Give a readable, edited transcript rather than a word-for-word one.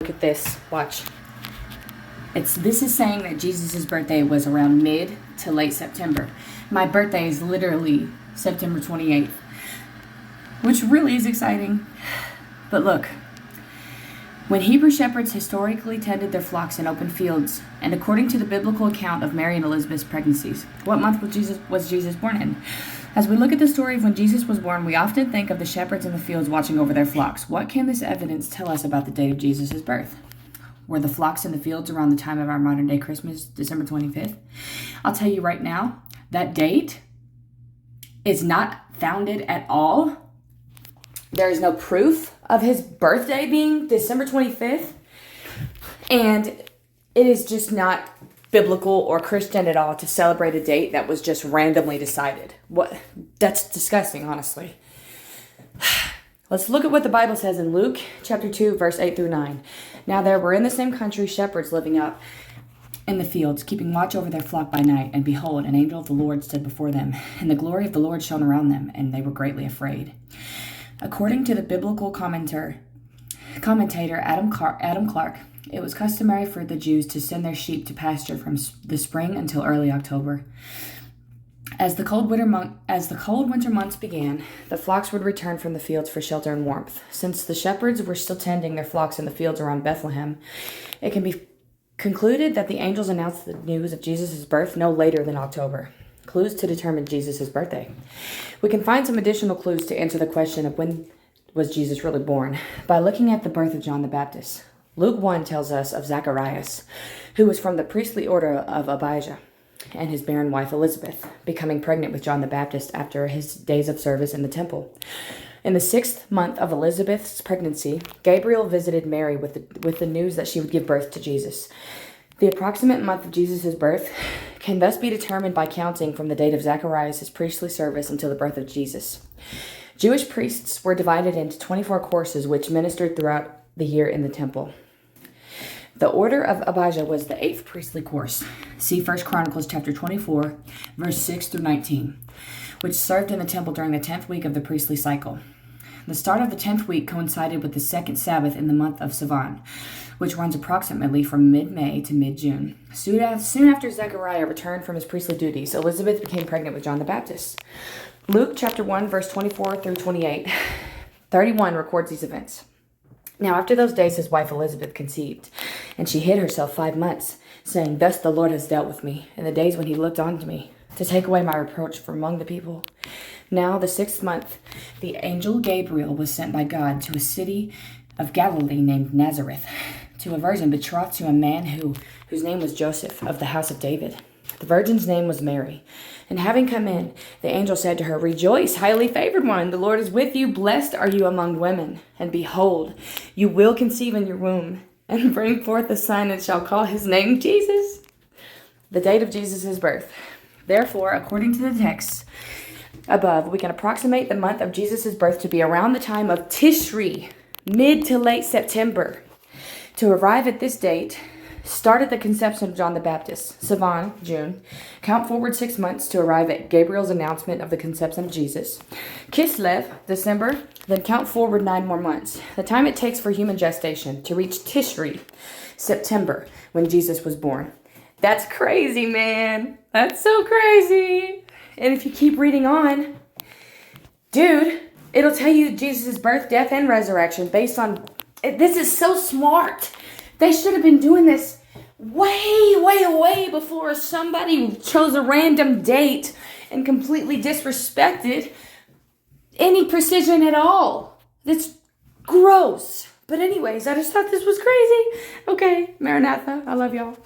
look at this. Watch. This is saying that Jesus' birthday was around mid to late September. My birthday is literally September 28th, which really is exciting. But look, when Hebrew shepherds historically tended their flocks in open fields, and according to the biblical account of Mary and Elizabeth's pregnancies, what month was Jesus born in? As we look at the story of when Jesus was born, we often think of the shepherds in the fields watching over their flocks. What can this evidence tell us about the date of Jesus' birth? Were the flocks in the fields around the time of our modern day Christmas, December 25th? I'll tell you right now, that date is not founded at all. There is no proof of his birthday being December 25th. And it is just not biblical or Christian at all to celebrate a date that was just randomly decided. That's disgusting, honestly. Let's look at what the Bible says in Luke chapter 2, verse 8 through 9. Now there were in the same country shepherds living up in the fields, keeping watch over their flock by night. And behold, an angel of the Lord stood before them, and the glory of the Lord shone around them, and they were greatly afraid. According to the biblical commentator Adam Clark, it was customary for the Jews to send their sheep to pasture from the spring until early October. As the cold winter months began, the flocks would return from the fields for shelter and warmth. Since the shepherds were still tending their flocks in the fields around Bethlehem, it can be concluded that the angels announced the news of Jesus' birth no later than October. Clues to determine Jesus' birthday. We can find some additional clues to answer the question of when was Jesus really born by looking at the birth of John the Baptist. Luke 1 tells us of Zacharias, who was from the priestly order of Aaaahhhhh, and his barren wife Elizabeth, becoming pregnant with John the Baptist after his days of service in the temple. In the 6th month of Elizabeth's pregnancy, Gabriel visited Mary with the news that she would give birth to Jesus. The approximate month of Jesus' birth can thus be determined by counting from the date of Zacharias' priestly service until the birth of Jesus. Jewish priests were divided into 24 courses which ministered throughout the year in the temple. The order of Abijah was the 8th priestly course. See 1 Chronicles chapter 24, verse 6 through 19, which served in the temple during the 10th week of the priestly cycle. The start of the 10th week coincided with the second Sabbath in the month of Sivan, which runs approximately from mid-May to mid-June. Soon after Zechariah returned from his priestly duties, Elizabeth became pregnant with John the Baptist. Luke chapter 1, verse 24 through 31 records these events. Now after those days his wife Elizabeth conceived, and she hid herself 5 months, saying, Thus the Lord has dealt with me in the days when he looked on to me, to take away my reproach from among the people. Now the 6th month, the angel Gabriel was sent by God to a city of Galilee named Nazareth, to a virgin betrothed to a man whose name was Joseph, of the house of David. The virgin's name was Mary. And having come in, the angel said to her, Rejoice, highly favored one, the Lord is with you. Blessed are you among women. And behold, you will conceive in your womb, and bring forth a son, and shall call his name Jesus. The date of Jesus' birth. Therefore, according to the texts above, we can approximate the month of Jesus' birth to be around the time of Tishri, mid to late September. To arrive at this date, start at the conception of John the Baptist, Sivan, June. Count forward 6 months to arrive at Gabriel's announcement of the conception of Jesus. Kislev, December, then count forward 9 more months. The time it takes for human gestation to reach Tishri, September, when Jesus was born. That's crazy, man. That's so crazy. And if you keep reading on, dude, it'll tell you Jesus' birth, death, and resurrection based on... This is so smart. They should have been doing this way before somebody chose a random date and completely disrespected any precision at all. That's gross. But anyways, I just thought this was crazy. Okay, Maranatha, I love y'all.